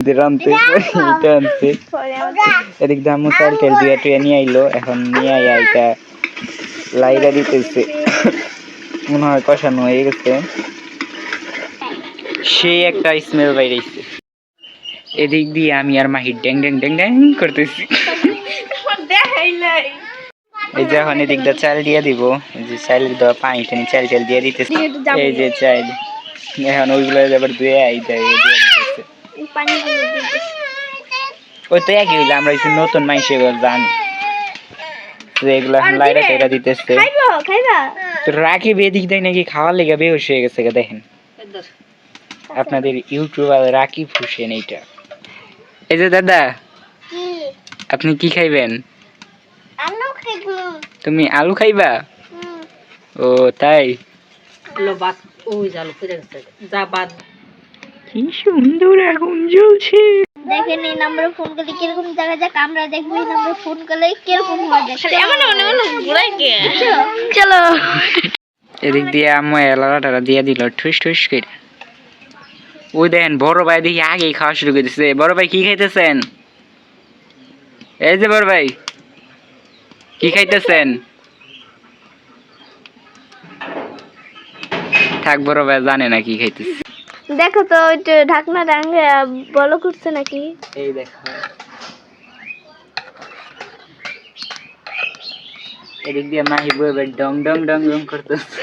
রামতে এটা আনছে এদিক দামু চাল তেল দিয়ে টুয়ে নিয়ে আইলো এখন নিয়ে আইয়া এটা লাইরা দিতেছে মনে হয় কষানো হয়ে গেছে সে একটা স্মেল বাইরেছে এদিক দিয়ে আমি আর মাহির ড্যাং ড্যাং ড্যাং ড্যাং করতেছি এই যে এখন এদিক দিয়ে চাল দিয়ে দিব এই যে চালের দেওয়া পানি টানি চাল চাল দিয়ে দিতেছে এই যে চাল এখন ওইগুলো আবার ধুয়ে আই দেয় ওই তো একই হইলো আমরা নতুন মানুষ এগুলো জানি এগুলো এখন লাইরা টাইরা দিতেছে রাখি বেদিক দেয় নাকি খাওয়ার লেগে বেহুশ হয়ে গেছে দেখেন আপনাদের ইউটিউবার রাকিব হোসেন এইটা এই যে দাদা আপনি কি খাইবেন তুমি আলু খাইবা ও তাই কি সুন্দর আগুন জ্বলছে দেখেন এই নম্বরে ফোন করলে কিরকম দেখা যাক আমরা দেখবো এই নম্বরে ফোন করলে কিরকম হয় চলো এদিক দিয়ে আম্মু এলাকাটা দিয়ে দিল ঠুস ঠুস করে ওই দেখেন বড় ভাই দেখি আগেই খাওয়া শুরু করে দিচ্ছে বড় ভাই কি খাইতেছেন এই যে বড় ভাই কি খাইতেছেন থাক বড় ভাই জানে না কি খাইতেছে দেখো তো ওইটা ঢাকনা ডাঙ্গে বলো করছে নাকি এই দেখো এদিক দিয়ে মাহি বইবে ডং ডং ডং ডং করতেছে